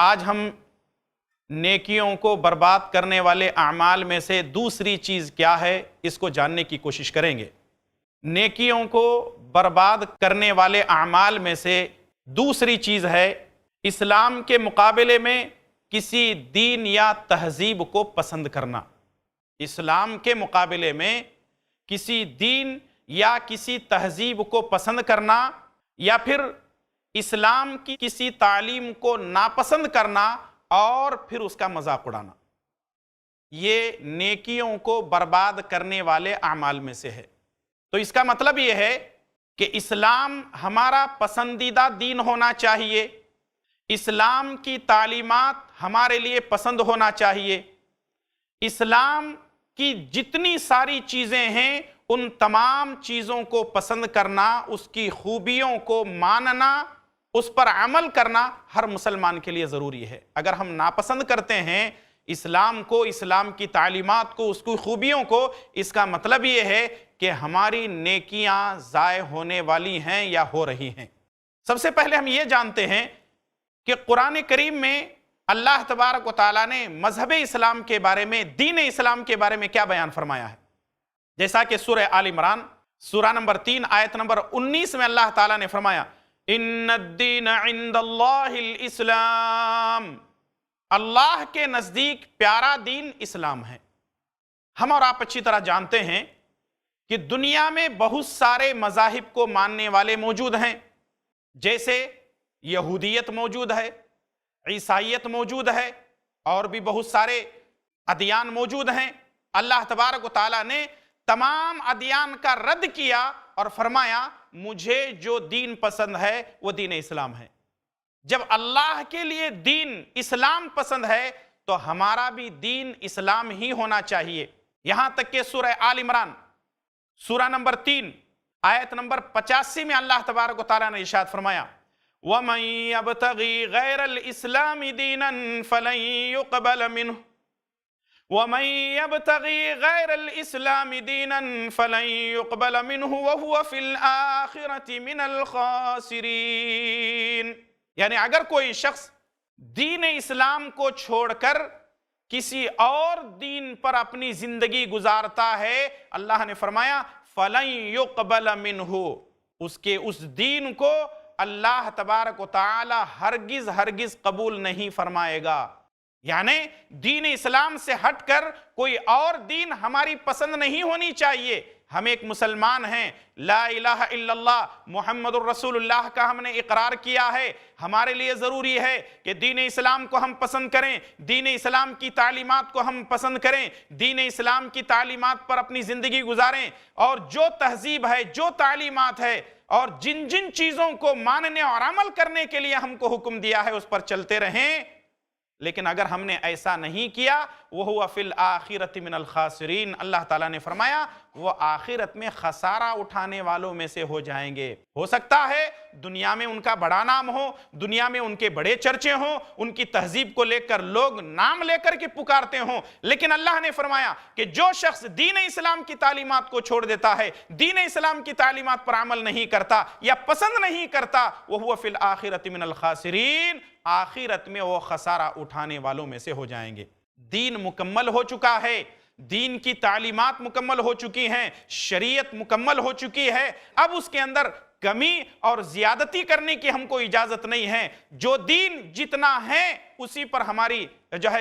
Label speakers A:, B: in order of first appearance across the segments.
A: آج ہم نیکیوں کو برباد کرنے والے اعمال میں سے دوسری چیز کیا ہے اس کو جاننے کی کوشش کریں گے۔ نیکیوں کو برباد کرنے والے اعمال میں سے دوسری چیز ہے اسلام کے مقابلے میں کسی دین یا تہذیب کو پسند کرنا۔ اسلام کے مقابلے میں کسی دین یا کسی تہذیب کو پسند کرنا یا پھر اسلام کی کسی تعلیم کو ناپسند کرنا اور پھر اس کا مذاق اڑانا، یہ نیکیوں کو برباد کرنے اعمال اعمال میں سے ہے۔ تو اس کا مطلب یہ ہے کہ اسلام ہمارا پسندیدہ دین ہونا چاہیے، اسلام کی تعلیمات ہمارے لیے پسند ہونا چاہیے، اسلام کی جتنی ساری چیزیں ہیں ان تمام چیزوں کو پسند کرنا، اس کی خوبیوں کو ماننا، اس پر عمل کرنا ہر مسلمان کے لیے ضروری ہے۔ اگر ہم ناپسند کرتے ہیں اسلام کو، اسلام کی تعلیمات کو، اس کی خوبیوں کو، اس کا مطلب یہ ہے کہ ہماری نیکیاں ضائع ہونے والی ہیں یا ہو رہی ہیں۔ سب سے پہلے ہم یہ جانتے ہیں کہ قرآن کریم میں اللہ تبارک و تعالیٰ نے مذہب اسلام کے بارے میں، دین اسلام کے بارے میں کیا بیان فرمایا ہے؟ جیسا کہ سورہ آل عمران سورہ نمبر 3 آیت نمبر 19 میں اللہ تعالیٰ نے فرمایا ان الدین عند اللہ الاسلام، اللہ کے نزدیک پیارا دین اسلام ہے۔ ہم اور آپ اچھی طرح جانتے ہیں کہ دنیا میں بہت سارے مذاہب کو ماننے والے موجود ہیں، جیسے یہودیت موجود ہے، عیسائیت موجود ہے، اور بھی بہت سارے ادیان موجود ہیں۔ اللہ تبارک و تعالیٰ نے تمام ادیان کا رد کیا اور فرمایا مجھے جو دین پسند ہے وہ دین اسلام ہے۔ جب اللہ کے لیے دین اسلام پسند ہے تو ہمارا بھی دین اسلام ہی ہونا چاہیے۔ یہاں تک کہ سورہ آل عمران سورہ نمبر 3 آیت نمبر 85 میں اللہ تبارک و تعالیٰ نے ارشاد فرمایا وَمَن يَبْتَغِي غَيْرَ الْإِسْلَامِ دِينًا فَلَن يُقْبَلَ مِنْهُ وَمَن يَبْتَغِي غَيْرَ الْإِسْلَامِ دِينًا فَلَن يُقْبَلَ مِنْهُ وَهُوَ فِي الْآخِرَةِ مِنَ الْخَاسِرِينَ۔ یعنی اگر کوئی شخص دین اسلام کو چھوڑ کر کسی اور دین پر اپنی زندگی گزارتا ہے، اللہ نے فرمایا فَلَن يُقْبَلَ مِنْهُ، اس کے اس دین کو اللہ تبارک و تعالی ہرگز قبول نہیں فرمائے گا۔ یعنی دین اسلام سے ہٹ کر کوئی اور دین ہماری پسند نہیں ہونی چاہیے۔ ہم ایک مسلمان ہیں، لا الہ الا اللہ محمد الرسول اللہ کا ہم نے اقرار کیا ہے۔ ہمارے لیے ضروری ہے کہ دین اسلام کو ہم پسند کریں، دین اسلام کی تعلیمات کو ہم پسند کریں، دین اسلام کی تعلیمات پر اپنی زندگی گزاریں، اور جو تہذیب ہے، جو تعلیمات ہے، اور جن جن چیزوں کو ماننے اور عمل کرنے کے لیے ہم کو حکم دیا ہے اس پر چلتے رہیں۔ لیکن اگر ہم نے ایسا نہیں کیا وَهُوَ فِي الْآخِرَةِ مِنَ الْخَاسِرِينَ، اللہ تعالیٰ نے فرمایا وہ آخرت میں خسارہ اٹھانے والوں میں سے ہو جائیں گے۔ ہو سکتا ہے دنیا میں ان کا بڑا نام ہو، دنیا میں ان کے بڑے چرچے ہوں، ان کی تہذیب کو لے کر لوگ نام لے کر کے پکارتے ہوں، لیکن اللہ نے فرمایا کہ جو شخص دین اسلام کی تعلیمات کو چھوڑ دیتا ہے، دین اسلام کی تعلیمات پر عمل نہیں کرتا یا پسند نہیں کرتا، وَهُوَ فِي الْآخِرَةِ مِنَ الْخَاسِرِينَ، آخرت میں وہ خسارہ اٹھانے والوں میں سے ہو جائیں گے۔ دین مکمل ہو چکا ہے، دین کی تعلیمات مکمل ہو چکی ہیں، شریعت مکمل ہو چکی ہے، اب اس کے اندر کمی اور زیادتی کرنے کی ہم کو اجازت نہیں ہے۔ جو دین جتنا ہے اسی پر ہماری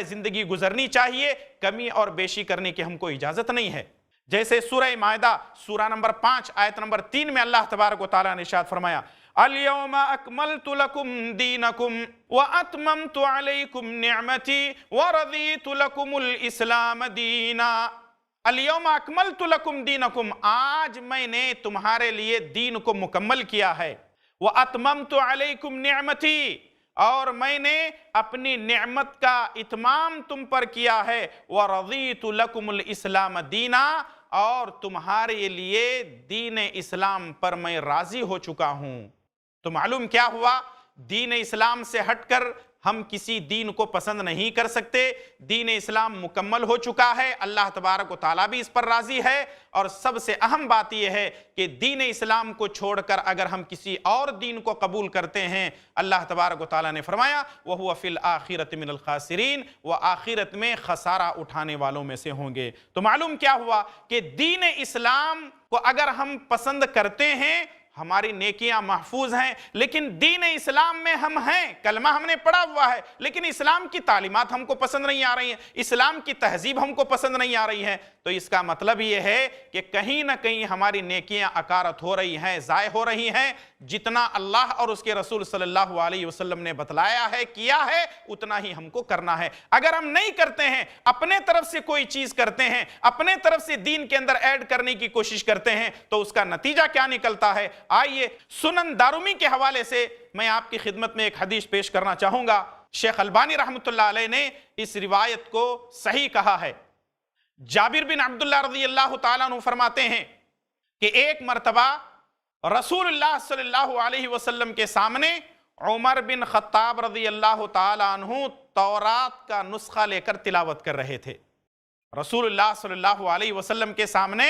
A: زندگی گزرنی چاہیے، کمی اور بیشی کرنے کی ہم کو اجازت نہیں ہے۔ جیسے سورہ مائدہ سورہ نمبر 5 آیت نمبر 3 میں اللہ تبارک و تعالیٰ نے ارشاد فرمایا اليوم اکملت لکم دینکم واتممت علیکم نعمتی ورضیت لکم الاسلام دینا۔ اليوم اکملت لکم دینکم، آج میں نے تمہارے لیے دین کو مکمل کیا ہے، واتممت علیکم نعمتی، اور میں نے اپنی نعمت کا اتمام تم پر کیا ہے، ورضیت لکم الاسلام دینا، اور تمہارے لیے دین اسلام پر میں راضی ہو چکا ہوں۔ تو معلوم کیا ہوا؟ دین اسلام سے ہٹ کر ہم کسی دین کو پسند نہیں کر سکتے. دین اسلام مکمل ہو چکا ہے, اللہ تبارک و تعالیٰ بھی اس پر راضی ہے. اور سب سے اہم بات یہ ہے کہ دین اسلام کو چھوڑ کر اگر ہم کسی اور دین کو قبول کرتے ہیں, اللہ تبارک و تعالیٰ نے فرمایا وَهُوَ فِي الْآخِرَةِ مِنَ الْخَاسِرِينَ, وہ آخرت میں خسارہ اٹھانے والوں میں سے ہوں گے. تو معلوم کیا ہوا کہ دین اسلام کو اگر ہم پسند کرتے ہیں ہماری نیکیاں محفوظ ہیں, لیکن دین اسلام میں ہم ہیں, کلمہ ہم نے پڑھا ہوا ہے, لیکن اسلام کی تعلیمات ہم کو پسند نہیں آ رہی ہیں, اسلام کی تہذیب ہم کو پسند نہیں آ رہی ہے, تو اس کا مطلب یہ ہے کہ کہیں نہ کہیں ہماری نیکیاں اکارت ہو رہی ہیں, ضائع ہو رہی ہیں. جتنا اللہ اور اس کے رسول صلی اللہ علیہ وسلم نے بتلایا ہے, کیا ہے, اتنا ہی ہم کو کرنا ہے. اگر ہم نہیں کرتے ہیں, اپنے طرف سے کوئی چیز کرتے ہیں, اپنے طرف سے دین کے اندر ایڈ کرنے کی کوشش کرتے ہیں, تو اس کا نتیجہ کیا نکلتا ہے؟ آئیے سنن دارمی کے حوالے سے میں آپ کی خدمت میں ایک حدیث پیش کرنا چاہوں گا. شیخ البانی رحمۃ اللہ علیہ نے اس روایت کو صحیح کہا ہے. جابر بن عبداللہ رضی اللہ تعالیٰ عنہ فرماتے ہیں کہ ایک مرتبہ رسول اللہ صلی اللہ علیہ وسلم کے سامنے عمر بن خطاب رضی اللہ تعالیٰ عنہ تورات کا نسخہ لے کر تلاوت کر رہے تھے. رسول اللہ صلی اللہ علیہ وسلم کے سامنے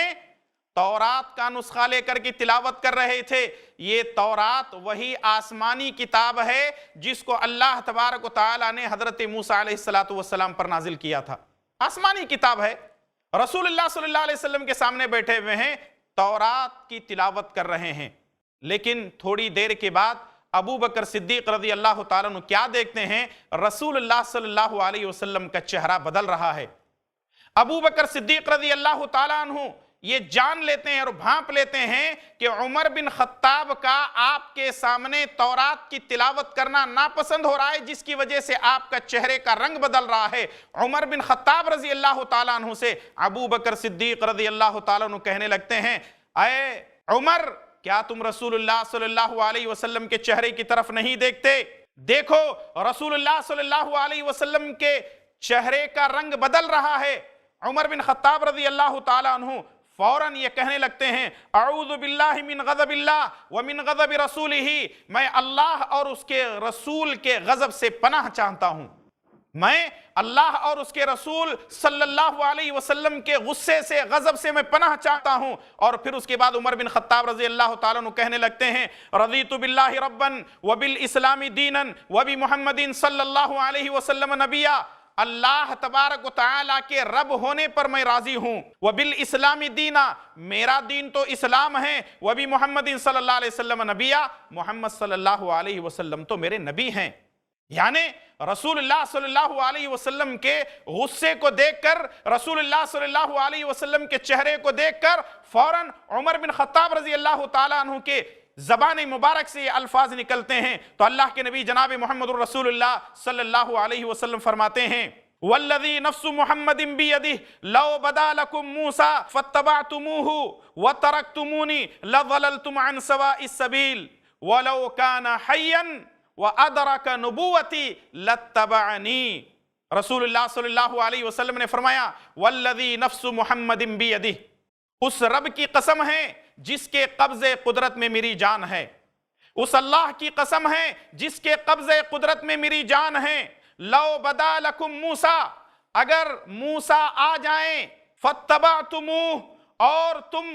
A: تورات کا نسخہ لے کر کے تلاوت کر رہے تھے. یہ تورات وہی آسمانی کتاب ہے جس کو اللہ تبارک و تعالیٰ نے حضرت موسیٰ علیہ السلام پر نازل کیا تھا. آسمانی کتاب ہے, رسول اللہ صلی اللہ علیہ وسلم کے سامنے بیٹھے ہوئے ہیں, تورات کی تلاوت کر رہے ہیں. لیکن تھوڑی دیر کے بعد ابو بکر صدیق رضی اللہ تعالیٰ عنہ کیا دیکھتے ہیں؟ رسول اللہ صلی اللہ علیہ وسلم کا چہرہ بدل رہا ہے. ابو بکر صدیق رضی اللہ تعالیٰ عنہ یہ جان لیتے ہیں اور بھانپ لیتے ہیں کہ عمر بن خطاب کا آپ کے سامنے تورات کی تلاوت کرنا ناپسند ہو رہا ہے, جس کی وجہ سے آپ کا چہرے کا رنگ بدل رہا ہے. عمر بن خطاب رضی اللہ تعالیٰ عنہ سے ابو بکر صدیق رضی اللہ تعالیٰ عنہ کہنے لگتے ہیں, اے عمر, کیا تم رسول اللہ صلی اللہ علیہ وسلم کے چہرے کی طرف نہیں دیکھتے؟ دیکھو رسول اللہ صلی اللہ علیہ وسلم کے چہرے کا رنگ بدل رہا ہے. عمر بن خطاب رضی اللہ تعالیٰ عنہ فوراً یہ کہنے لگتے ہیں, اعوذ باللہ من غضب اللہ ومن غضب رسولہ, میں اللہ اور اس کے رسول کے غضب سے پناہ چاہتا ہوں, میں اللہ اور اس کے رسول صلی اللہ علیہ وسلم کے غصے سے, غضب سے میں پناہ چاہتا ہوں. اور پھر اس کے بعد عمر بن خطاب رضی اللہ تعالیٰ عنہ کہنے لگتے ہیں, رضیت باللہ ربا وبالاسلام دینا وبمحمد صلی اللہ علیہ وسلم نبیا, اللہ تبارک و تعالیٰ کے رب ہونے پر میں راضی ہوں. وبالاسلام دینا, میرا دین تو اسلام ہے. وبمحمد صلی اللہ علیہ وسلم نبیا, محمد صلی اللہ علیہ وسلم تو میرے نبی ہیں. یعنی رسول اللہ صلی اللہ علیہ وسلم کے غصے کو دیکھ کر, رسول اللہ صلی اللہ علیہ وسلم کے چہرے کو دیکھ کر فوراً عمر بن خطاب رضی اللہ تعالیٰ عنہ کے زبان مبارک سے یہ الفاظ نکلتے ہیں. تو اللہ کے نبی جناب محمد رسول اللہ صلی اللہ علیہ وسلم فرماتے ہیں, والذی نفس محمد بیدہ لو بدا لکم موسیٰ فاتبعتموہ وترکتمونی لضللتم عن سواء السبیل ولو کان حیا وَأَدْرَكَ نُبُوَّتِي لَاتَّبَعَنِي. رسول اللہ صلی اللہ علیہ وسلم نے فرمایا, وَالَّذِي نَفْسُ مُحَمَّدٍ بِيَدِهِ, اس رب کی قسم ہے جس کے قبض قدرت میں میری جان ہے, اس اللہ کی قسم ہے جس کے قبض قدرت میں میری جان ہے. لَوْ بَدَا لَكُمْ مُوسَىٰ, اگر موسیٰ آ جائیں, فَاتَّبَعْتُمُوهُ, اور تم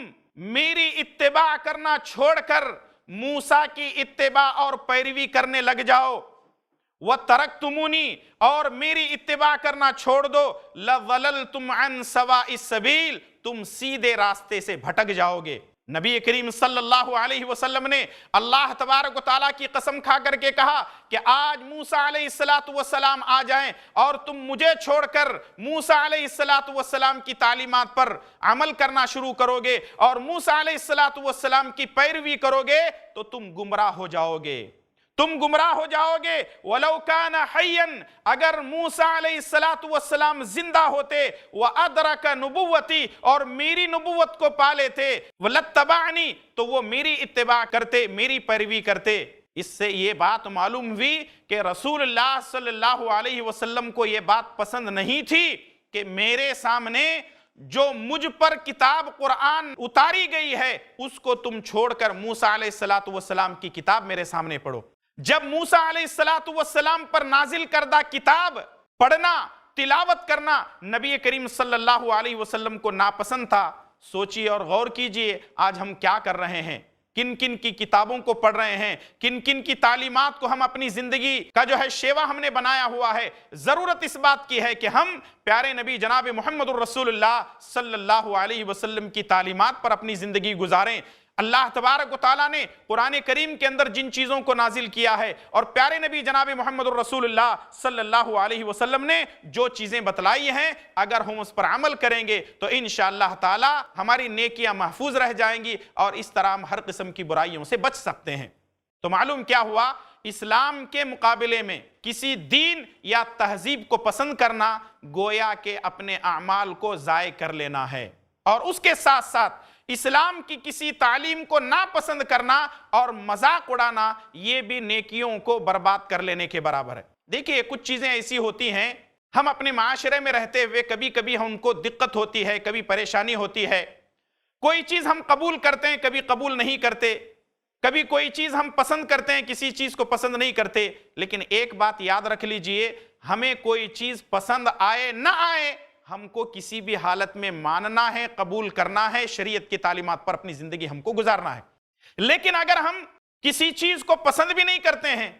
A: میری اتباع کرنا چھوڑ کر موسیٰ کی اتباع اور پیروی کرنے لگ جاؤ, وَتَرَكْتُمُونِي, اور میری اتباع کرنا چھوڑ دو, لَظَلَلْتُمْ عَنْ سَوَاءِ السَّبِيلِ, تم سیدھے راستے سے بھٹک جاؤ گے. نبی کریم صلی اللہ علیہ وسلم نے اللہ تبارک و تعالیٰ کی قسم کھا کر کے کہا کہ آج موسیٰ علیہ السلام آ جائیں اور تم مجھے چھوڑ کر موسیٰ علیہ السلام کی تعلیمات پر عمل کرنا شروع کرو گے اور موسیٰ علیہ السلام کی پیروی کرو گے تو تم گمراہ ہو جاؤ گے, تم گمراہ ہو جاؤ گے. وَلَوْ كَانَ حَيًّا, اگر موسیٰ علیہ السلام زندہ ہوتے, وَأَدْرَكَ نُبُوَّتِي, اور میری نبوت کو پالے تھے, وَلَاتَّبَعَنِي, تو وہ میری اتباع کرتے, میری پیروی کرتے. اس سے یہ بات معلوم ہوئی کہ رسول اللہ صلی اللہ علیہ وسلم کو یہ بات پسند نہیں تھی کہ میرے سامنے جو مجھ پر کتاب قرآن اتاری گئی ہے اس کو تم چھوڑ کر موسیٰ علیہ السلام کی کتاب میرے سامنے پڑھو. جب موسیٰ علیہ السلام پر نازل کردہ کتاب پڑھنا، تلاوت کرنا نبی کریم صلی اللہ علیہ وسلم کو ناپسند تھا، سوچیے اور غور کیجئے آج ہم کیا کر رہے ہیں، کن کن کی کتابوں کو پڑھ رہے ہیں، کن کن کی تعلیمات کو ہم اپنی زندگی کا جو ہے شیوا ہم نے بنایا ہوا ہے۔ ضرورت اس بات کی ہے کہ ہم پیارے نبی جناب محمد الرسول اللہ صلی اللہ علیہ وسلم کی تعلیمات پر اپنی زندگی گزاریں۔ اللہ تبارک و تعالیٰ نے قرآن کریم کے اندر جن چیزوں کو نازل کیا ہے اور پیارے نبی جناب محمد الرسول اللہ صلی اللہ علیہ وسلم نے جو چیزیں بتلائی ہیں، اگر ہم اس پر عمل کریں گے تو انشاءاللہ تعالیٰ ہماری نیکیاں محفوظ رہ جائیں گی اور اس طرح ہم ہر قسم کی برائیوں سے بچ سکتے ہیں۔ تو معلوم کیا ہوا، اسلام کے مقابلے میں کسی دین یا تہذیب کو پسند کرنا گویا کہ اپنے اعمال کو ضائع کر لینا ہے، اور اس کے ساتھ ساتھ اسلام کی کسی تعلیم کو ناپسند کرنا اور مذاق اڑانا یہ بھی نیکیوں کو برباد کر لینے کے برابر ہے۔ دیکھیے کچھ چیزیں ایسی ہوتی ہیں، ہم اپنے معاشرے میں رہتے ہوئے کبھی کبھی ہم کو دقت ہوتی ہے، کبھی پریشانی ہوتی ہے، کوئی چیز ہم قبول کرتے ہیں کبھی قبول نہیں کرتے، کبھی کوئی چیز ہم پسند کرتے ہیں کسی چیز کو پسند نہیں کرتے۔ لیکن ایک بات یاد رکھ لیجئے، ہمیں کوئی چیز پسند آئے نہ آئے، ہم کو کسی بھی حالت میں ماننا ہے، قبول کرنا ہے، شریعت کی تعلیمات پر اپنی زندگی ہم کو گزارنا ہے۔ لیکن اگر ہم کسی چیز کو پسند بھی نہیں کرتے ہیں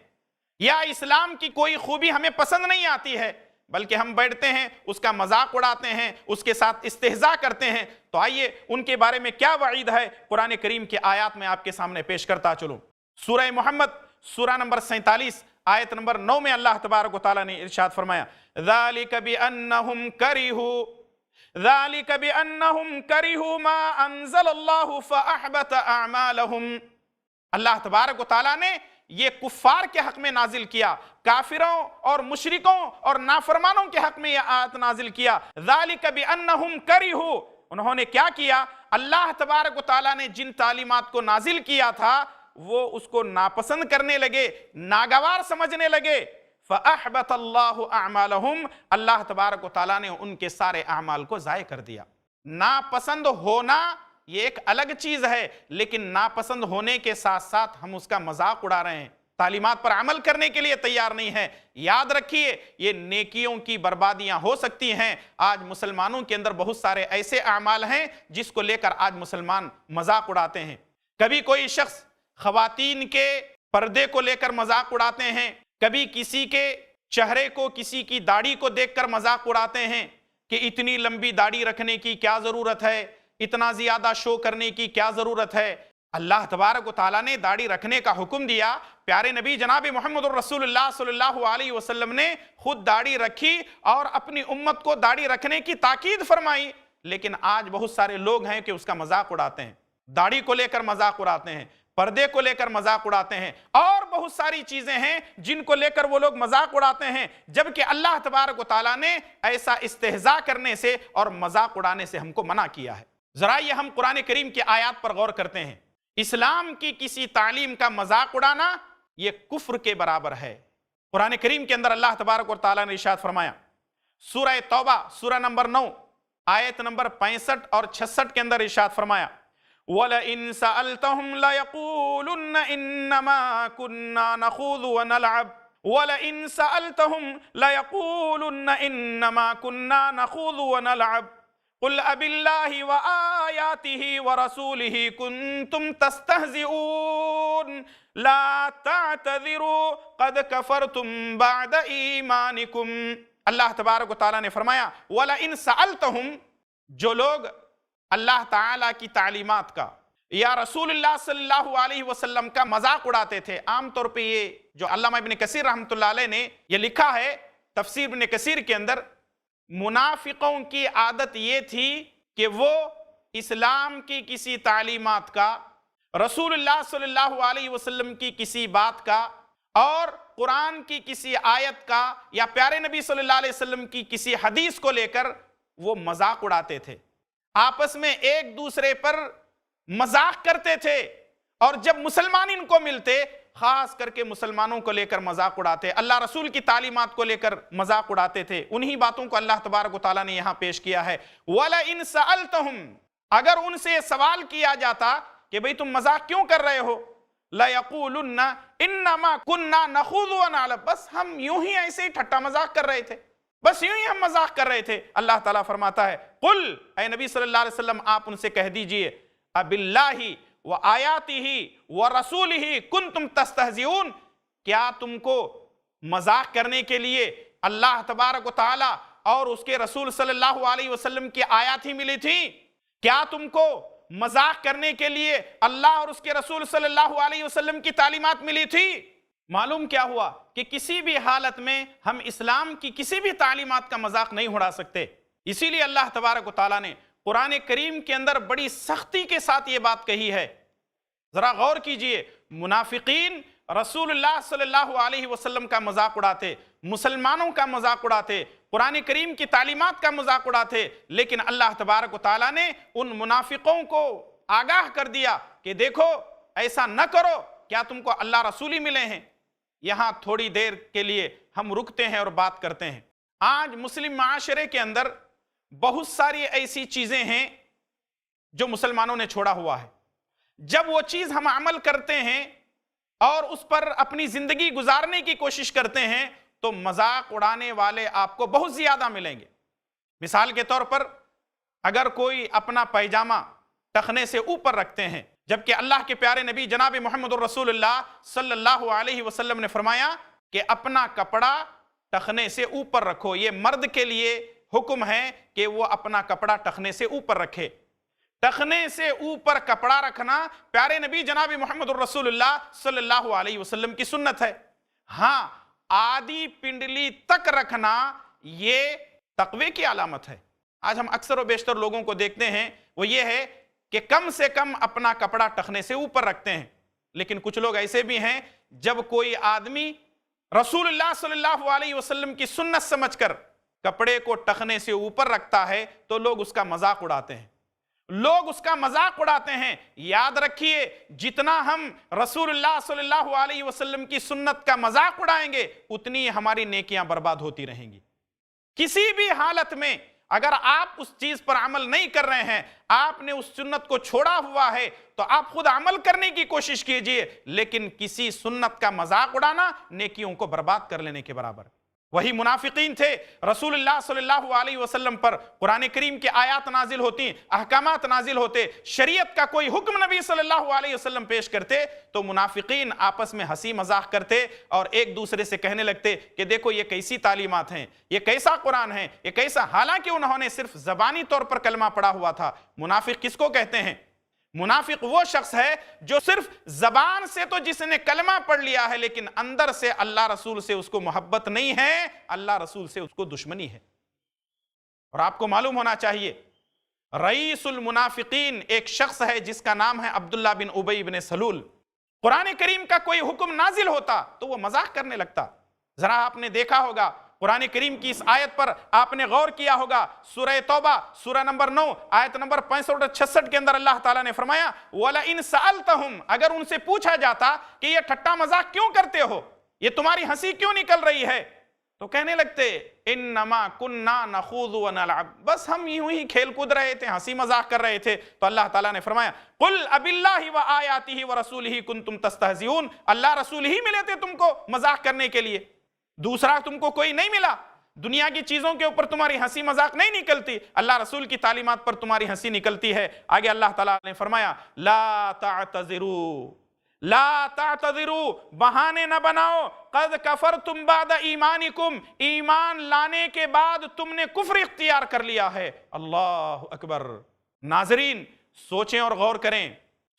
A: یا اسلام کی کوئی خوبی ہمیں پسند نہیں آتی ہے، بلکہ ہم بیٹھتے ہیں اس کا مذاق اڑاتے ہیں، اس کے ساتھ استہزاء کرتے ہیں، تو آئیے ان کے بارے میں کیا وعید ہے قرآن کریم کے آیات میں آپ کے سامنے پیش کرتا چلوں۔ سورہ محمد سورہ نمبر 47 آیت نمبر 9 میں اللہ تبارک و تعالیٰ نے ارشاد فرمایا، ذَلِكَ بِأَنَّهُمْ كَرِهُوا مَا أَنزَلَ اللَّهُ فَأَحْبَطَ أَعْمَالَهُمْ۔ اللہ تبارک و تعالیٰ نے یہ کفار کے حق میں نازل کیا، کافروں اور مشرکوں اور نافرمانوں کے حق میں یہ آیت نازل کیا۔ ذَلِكَ بِأَنَّهُمْ كَرِهُوا، انہوں نے کیا کیا، اللہ تبارک و تعالیٰ نے جن تعلیمات کو نازل کیا تھا وہ اس کو ناپسند کرنے لگے، ناگوار سمجھنے لگے۔ فَأَحْبَطَ اللَّهُ أَعْمَالَهُمْ، اللہ تبارک و تعالیٰ نے ان کے سارے اعمال کو ضائع کر دیا۔ ناپسند ہونا یہ ایک الگ چیز ہے، لیکن ناپسند ہونے کے ساتھ ساتھ ہم اس کا مذاق اڑا رہے ہیں، تعلیمات پر عمل کرنے کے لیے تیار نہیں ہے۔ یاد رکھیے یہ نیکیوں کی بربادیاں ہو سکتی ہیں۔ آج مسلمانوں کے اندر بہت سارے ایسے اعمال ہیں جس کو لے کر آج مسلمان مذاق اڑاتے ہیں۔ کبھی کوئی شخص خواتین کے پردے کو لے کر مذاق اڑاتے ہیں، کبھی کسی کے چہرے کو، کسی کی داڑھی کو دیکھ کر مذاق اڑاتے ہیں کہ اتنی لمبی داڑھی رکھنے کی کیا ضرورت ہے، اتنا زیادہ شو کرنے کی کیا ضرورت ہے۔ اللہ تبارک و تعالیٰ نے داڑھی رکھنے کا حکم دیا، پیارے نبی جناب محمد الرسول اللہ صلی اللہ علیہ وسلم نے خود داڑھی رکھی اور اپنی امت کو داڑھی رکھنے کی تاکید فرمائی، لیکن آج بہت سارے لوگ ہیں کہ اس کا مذاق اڑاتے ہیں، داڑھی کو لے کر مذاق اڑاتے ہیں، پردے کو لے کر مذاق اڑاتے ہیں، اور بہت ساری چیزیں ہیں جن کو لے کر وہ لوگ مذاق اڑاتے ہیں، جبکہ اللہ تبارک و تعالیٰ نے ایسا استہزاء کرنے سے اور مذاق اڑانے سے ہم کو منع کیا ہے۔ ذرا یہ ہم قرآن کریم کی آیات پر غور کرتے ہیں، اسلام کی کسی تعلیم کا مذاق اڑانا یہ کفر کے برابر ہے۔ قرآن کریم کے اندر اللہ تبارک و تعالیٰ نے ارشاد فرمایا، سورہ توبہ سورہ نمبر 9 آیت نمبر 65 اور 66 کے اندر ارشاد فرمایا، وَلَئِن سَأَلْتَهُمْ لَيَقُولُنَّ إِنَّمَا كُنَّا نَخُوضُ وَنَلْعَبُ وَلَئِن سَأَلْتَهُمْ لَيَقُولُنَّ إِنَّمَا كُنَّا نَخُوضُ وَنَلْعَبُ قُلْ أَبِاللَّهِ وَآيَاتِهِ وَرَسُولِهِ كُنْتُمْ تَسْتَهْزِئُونَ لَا تَعْتَذِرُوا قَدْ كَفَرْتُمْ بَعْدَ إِيمَانِكُمْ۔ اللہ تبارک و تعالیٰ نے فرمایا، وَلَئِن سَأَلْتَهُمْ، جو لوگ اللہ تعالیٰ کی تعلیمات کا یا رسول اللہ صلی اللہ علیہ وسلم کا مذاق اڑاتے تھے، عام طور پہ یہ جو علامہ ابن کثیر رحمۃ اللہ علیہ نے یہ لکھا ہے تفسیر ابن کثیر کے اندر، منافقوں کی عادت یہ تھی کہ وہ اسلام کی کسی تعلیمات کا، رسول اللہ صلی اللہ علیہ وسلم کی کسی بات کا اور قرآن کی کسی آیت کا یا پیارے نبی صلی اللہ علیہ وسلم کی کسی حدیث کو لے کر وہ مذاق اڑاتے تھے، آپس میں ایک دوسرے پر مذاق کرتے تھے، اور جب مسلمان ان کو ملتے خاص کر کے مسلمانوں کو لے کر مذاق اڑاتے، اللہ رسول کی تعلیمات کو لے کر مذاق اڑاتے تھے۔ انہی باتوں کو اللہ تبارک و تعالیٰ نے یہاں پیش کیا ہے، وَلَئِن سَأَلْتَهُمْ، اگر ان سے سوال کیا جاتا کہ بھئی تم مذاق کیوں کر رہے ہو، لَيَقُولُنَّ إِنَّمَا كُنَّا نَخُوضُ وَنَلْعَبُ، بس ہم یوں ہی ایسے ہی ٹھٹا مذاق کر رہے تھے، بس یوں ہی ہم مذاق کر رہے تھے۔ اللہ تعالیٰ فرماتا ہے قل، اے نبی صلی اللہ علیہ وسلم آپ ان سے کہہ دیجئے، أَبِاللَّهِ وَآيَاتِهِ وَرَسُولِهِ كُنْتُمْ تَسْتَهْزِئُونَ، کیا تم کو مذاق کرنے کے لیے اللہ تبارک و تعالیٰ اور اس کے رسول صلی اللہ علیہ وسلم کی آیات ہی ملی تھی؟ کیا تم کو مذاق کرنے کے لیے اللہ اور اس کے رسول صلی اللہ علیہ وسلم کی تعلیمات ملی تھی؟ معلوم کیا ہوا کہ کسی بھی حالت میں ہم اسلام کی کسی بھی تعلیمات کا مذاق نہیں اڑا سکتے۔ اسی لیے اللہ تبارک و تعالیٰ نے قرآن کریم کے اندر بڑی سختی کے ساتھ یہ بات کہی ہے۔ ذرا غور کیجئے، منافقین رسول اللہ صلی اللہ علیہ وسلم کا مذاق اڑاتے، مسلمانوں کا مذاق اڑاتے، قرآن کریم کی تعلیمات کا مذاق اڑاتے، لیکن اللہ تبارک و تعالیٰ نے ان منافقوں کو آگاہ کر دیا کہ دیکھو ایسا نہ کرو، کیا تم کو اللہ رسولی ملے ہیں؟ یہاں تھوڑی دیر کے لیے ہم رکتے ہیں اور بات کرتے ہیں۔ آج مسلم معاشرے کے اندر بہت ساری ایسی چیزیں ہیں جو مسلمانوں نے چھوڑا ہوا ہے۔ جب وہ چیز ہم عمل کرتے ہیں اور اس پر اپنی زندگی گزارنے کی کوشش کرتے ہیں تو مذاق اڑانے والے آپ کو بہت زیادہ ملیں گے۔ مثال کے طور پر اگر کوئی اپنا پیجامہ ٹخنے سے اوپر رکھتے ہیں، جبکہ اللہ کے پیارے نبی جناب محمد الرسول اللہ صلی اللہ علیہ وسلم نے فرمایا کہ اپنا کپڑا ٹخنے سے اوپر رکھو، یہ مرد کے لیے حکم ہے کہ وہ اپنا کپڑا ٹخنے سے اوپر رکھے۔ ٹخنے سے اوپر کپڑا رکھنا پیارے نبی جناب محمد الرسول اللہ صلی اللہ علیہ وسلم کی سنت ہے۔ ہاں، آدھی پنڈلی تک رکھنا یہ تقوی کی علامت ہے۔ آج ہم اکثر و بیشتر لوگوں کو دیکھتے ہیں، وہ یہ ہے کہ کم سے کم اپنا کپڑا ٹخنے سے اوپر رکھتے ہیں، لیکن کچھ لوگ ایسے بھی ہیں جب کوئی آدمی رسول اللہ صلی اللہ علیہ وسلم کی سنت سمجھ کر کپڑے کو ٹخنے سے اوپر رکھتا ہے تو لوگ اس کا مذاق اڑاتے ہیں، لوگ اس کا مذاق اڑاتے ہیں۔ یاد رکھیے، جتنا ہم رسول اللہ صلی اللہ علیہ وسلم کی سنت کا مذاق اڑائیں گے اتنی ہماری نیکیاں برباد ہوتی رہیں گی۔ کسی بھی حالت میں اگر آپ اس چیز پر عمل نہیں کر رہے ہیں، آپ نے اس سنت کو چھوڑا ہوا ہے تو آپ خود عمل کرنے کی کوشش کیجئے، لیکن کسی سنت کا مذاق اڑانا نیکیوں کو برباد کر لینے کے برابر۔ وہی منافقین تھے، رسول اللہ صلی اللہ علیہ وسلم پر قرآن کریم کی آیات نازل ہوتی، احکامات نازل ہوتے، شریعت کا کوئی حکم نبی صلی اللہ علیہ وسلم پیش کرتے تو منافقین آپس میں ہنسی مذاق کرتے اور ایک دوسرے سے کہنے لگتے کہ دیکھو یہ کیسی تعلیمات ہیں، یہ کیسا قرآن ہے، یہ کیسا، حالانکہ انہوں نے صرف زبانی طور پر کلمہ پڑھا ہوا تھا۔ منافق کس کو کہتے ہیں؟ منافق وہ شخص ہے جو صرف زبان سے تو جس نے کلمہ پڑھ لیا ہے لیکن اندر سے اللہ رسول سے اس کو محبت نہیں ہے، اللہ رسول سے اس کو دشمنی ہے۔ اور آپ کو معلوم ہونا چاہیے، رئیس المنافقین ایک شخص ہے جس کا نام ہے عبداللہ بن ابی بن سلول۔ قرآن کریم کا کوئی حکم نازل ہوتا تو وہ مذاق کرنے لگتا۔ ذرا آپ نے دیکھا ہوگا قرآن کریم کی اس آیت پر آپ نے غور کیا ہوگا، سورہ توبہ سورہ نمبر 9 آیت نمبر 65 اور 66 کے اندر اللہ تعالیٰ نے فرمایا وَلَئِن سَأَلْتَهُمْ، اگر ان سے پوچھا جاتا کہ یہ ٹھٹا مذاق کیوں کرتے ہو، یہ تمہاری ہنسی کیوں نکل رہی ہے، تو کہنے لگتے انما کننا نخوض ونلعب، بس ہم یوں ہی کھیل کود رہے تھے، ہنسی مذاق کر رہے تھے۔ تو اللہ تعالیٰ نے فرمایا قل اباللہ وآیاتہ ورسولہ کنتم تستہزئون، اللہ رسول ہی ملے تھے تم کو مذاق کرنے کے لیے، دوسرا تم کو کوئی نہیں ملا، دنیا کی چیزوں کے اوپر تمہاری ہنسی مذاق نہیں نکلتی، اللہ رسول کی تعلیمات پر تمہاری ہنسی نکلتی ہے۔ آگے اللہ تعالیٰ نے فرمایا لا تعتذروا، لا تعتذروا، بہانے نہ بناؤ، قد کفرتم بعد ایمانکم، ایمان لانے کے بعد تم نے کفر اختیار کر لیا ہے۔ اللہ اکبر۔ ناظرین سوچیں اور غور کریں،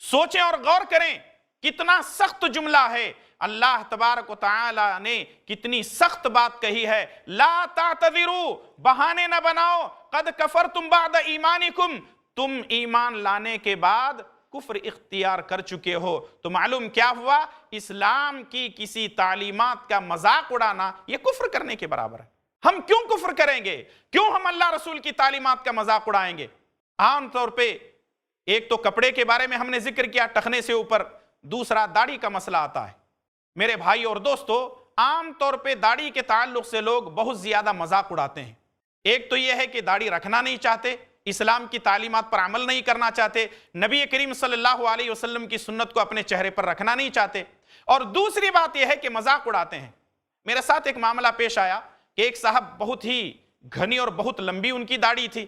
A: سوچیں اور غور کریں، کتنا سخت جملہ ہے، اللہ تبارک و تعالی نے کتنی سخت بات کہی ہے، لا تعتذروا، بہانے نہ بناؤ، قد کفرتم بعد ایمانکم، تم ایمان لانے کے بعد کفر اختیار کر چکے ہو۔ تو معلوم کیا ہوا، اسلام کی کسی تعلیمات کا مذاق اڑانا یہ کفر کرنے کے برابر ہے۔ ہم کیوں کفر کریں گے؟ کیوں ہم اللہ رسول کی تعلیمات کا مذاق اڑائیں گے؟ عام طور پہ ایک تو کپڑے کے بارے میں ہم نے ذکر کیا ٹخنے سے اوپر، دوسرا داڑھی کا مسئلہ آتا ہے۔ میرے بھائی اور دوستو، عام طور پہ داڑھی کے تعلق سے لوگ بہت زیادہ مذاق اڑاتے ہیں۔ ایک تو یہ ہے کہ داڑھی رکھنا نہیں چاہتے، اسلام کی تعلیمات پر عمل نہیں کرنا چاہتے، نبی کریم صلی اللہ علیہ وسلم کی سنت کو اپنے چہرے پر رکھنا نہیں چاہتے، اور دوسری بات یہ ہے کہ مذاق اڑاتے ہیں۔ میرے ساتھ ایک معاملہ پیش آیا کہ ایک صاحب بہت ہی گھنی اور بہت لمبی ان کی داڑھی تھی،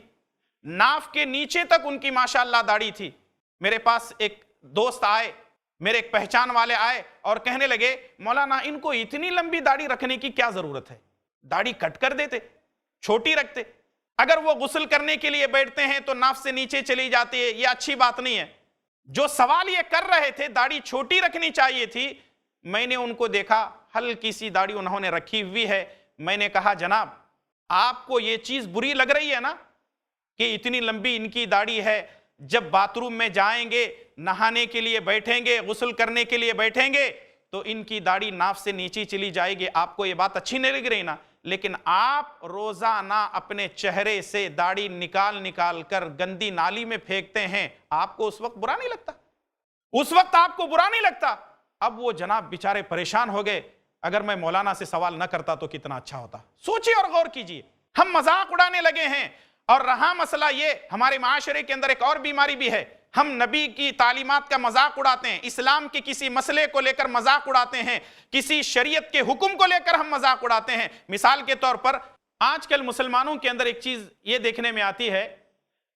A: ناف کے نیچے تک ان کی ماشاءاللہ داڑھی تھی۔ میرے پاس ایک دوست آئے، میرے ایک پہچان والے آئے اور کہنے لگے مولانا ان کو اتنی لمبی داڑھی رکھنے کی کیا ضرورت ہے، داڑھی کٹ کر دیتے، چھوٹی رکھتے، اگر وہ غسل کرنے کے لیے بیٹھتے ہیں تو ناف سے نیچے چلی جاتی ہے، یہ اچھی بات نہیں ہے۔ جو سوال یہ کر رہے تھے داڑھی چھوٹی رکھنی چاہیے تھی، میں نے ان کو دیکھا ہلکی سی داڑھی انہوں نے رکھی ہوئی ہے۔ میں نے کہا جناب آپ کو یہ چیز بری لگ رہی ہے نا کہ اتنی لمبی ان کی داڑھی ہے، جب باتھ روم میں جائیں گے، نہانے کے لیے بیٹھیں گے، غسل کرنے کے لیے بیٹھیں گے تو ان کی داڑھی ناف سے نیچے چلی جائے گی، آپ کو یہ بات اچھی نہیں لگ رہی نا؟ لیکن آپ روزانہ اپنے چہرے سے داڑھی نکال کر گندی نالی میں پھینکتے ہیں، آپ کو اس وقت برا نہیں لگتا؟ اس وقت آپ کو برا نہیں لگتا؟ اب وہ جناب بیچارے پریشان ہو گئے، اگر میں مولانا سے سوال نہ کرتا تو کتنا اچھا ہوتا۔ سوچیے اور غور کیجیے، ہم مذاق اڑانے لگے ہیں۔ اور رہا مسئلہ یہ، ہمارے معاشرے کے اندر ایک اور بیماری بھی ہے، ہم نبی کی تعلیمات کا مذاق اڑاتے ہیں، اسلام کے کسی مسئلے کو لے کر مذاق اڑاتے ہیں، کسی شریعت کے حکم کو لے کر ہم مذاق اڑاتے ہیں۔ مثال کے طور پر آج کل مسلمانوں کے اندر ایک چیز یہ دیکھنے میں آتی ہے،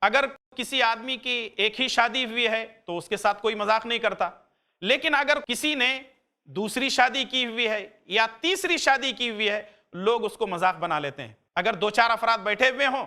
A: اگر کسی آدمی کی ایک ہی شادی ہوئی ہے تو اس کے ساتھ کوئی مذاق نہیں کرتا، لیکن اگر کسی نے دوسری شادی کی ہوئی ہے یا تیسری شادی کی ہوئی ہے، لوگ اس کو مذاق بنا لیتے ہیں۔ اگر دو چار افراد بیٹھے ہوئے ہوں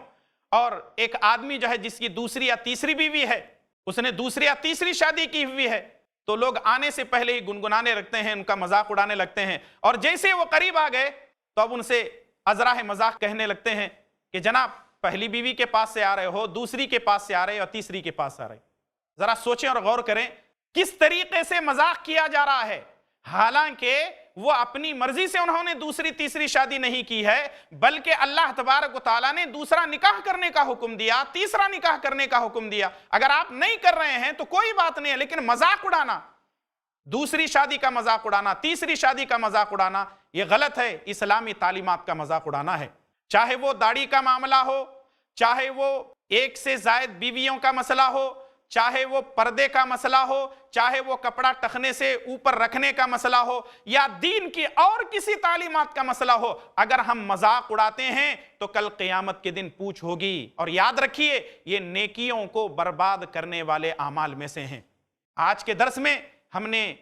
A: اور ایک آدمی جو ہے جس کی دوسری یا تیسری بیوی ہے، اس نے دوسری یا تیسری شادی کی ہوئی ہے، تو لوگ آنے سے پہلے ہی گنگنانے لگتے ہیں، ان کا مذاق اڑانے لگتے ہیں، اور جیسے وہ قریب آ گئے تو اب ان سے ازراہ مذاق کہنے لگتے ہیں کہ جناب پہلی بیوی کے پاس سے آ رہے ہو، دوسری کے پاس سے آ رہے ہو، اور تیسری کے پاس آ رہے ہو۔ ذرا سوچیں اور غور کریں کس طریقے سے مذاق کیا جا رہا ہے، حالانکہ وہ اپنی مرضی سے انہوں نے دوسری تیسری شادی نہیں کی ہے، بلکہ اللہ تبارک و تعالیٰ نے دوسرا نکاح کرنے کا حکم دیا، تیسرا نکاح کرنے کا حکم دیا۔ اگر آپ نہیں کر رہے ہیں تو کوئی بات نہیں ہے، لیکن مذاق اڑانا، دوسری شادی کا مذاق اڑانا، تیسری شادی کا مذاق اڑانا، یہ غلط ہے، اسلامی تعلیمات کا مذاق اڑانا ہے۔ چاہے وہ داڑھی کا معاملہ ہو، چاہے وہ ایک سے زائد بیویوں کا مسئلہ ہو، چاہے وہ پردے کا مسئلہ ہو، چاہے وہ کپڑا ٹخنے سے اوپر رکھنے کا مسئلہ ہو، یا دین کی اور کسی تعلیمات کا مسئلہ ہو، اگر ہم مذاق اڑاتے ہیں تو کل قیامت کے دن پوچھ ہوگی۔ اور یاد رکھیے یہ نیکیوں کو برباد کرنے والے اعمال میں سے ہیں۔ آج کے درس میں ہم نے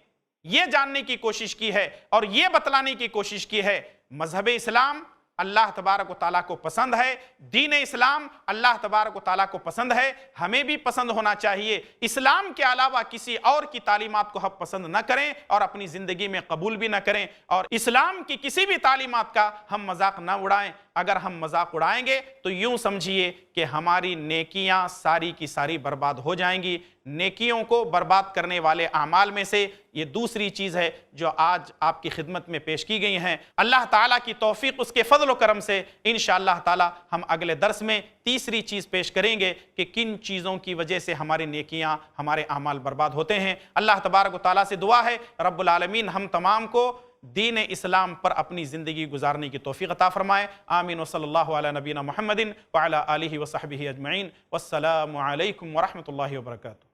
A: یہ جاننے کی کوشش کی ہے اور یہ بتلانے کی کوشش کی ہے، مذہب اسلام اللہ تبارک و تعالیٰ کو پسند ہے، دین اسلام اللہ تبارک و تعالیٰ کو پسند ہے، ہمیں بھی پسند ہونا چاہیے۔ اسلام کے علاوہ کسی اور کی تعلیمات کو ہم پسند نہ کریں اور اپنی زندگی میں قبول بھی نہ کریں، اور اسلام کی کسی بھی تعلیمات کا ہم مذاق نہ اڑائیں۔ اگر ہم مذاق اڑائیں گے تو یوں سمجھیے کہ ہماری نیکیاں ساری کی ساری برباد ہو جائیں گی۔ نیکیوں کو برباد کرنے والے اعمال میں سے یہ دوسری چیز ہے جو آج آپ کی خدمت میں پیش کی گئی ہیں۔ اللہ تعالیٰ کی توفیق، اس کے فضل و کرم سے انشاءاللہ تعالیٰ ہم اگلے درس میں تیسری چیز پیش کریں گے کہ کن چیزوں کی وجہ سے ہماری نیکیاں، ہمارے اعمال برباد ہوتے ہیں۔ اللہ تبارک و تعالیٰ سے دعا ہے رب العالمین ہم تمام کو دین اسلام پر اپنی زندگی گزارنے کی توفیق عطا فرمائے۔ آمین وصلی اللہ علی نبینا محمد وعلی آلہ وصحبہ اجمعین، والسلام علیکم ورحمۃ اللہ وبرکاتہ۔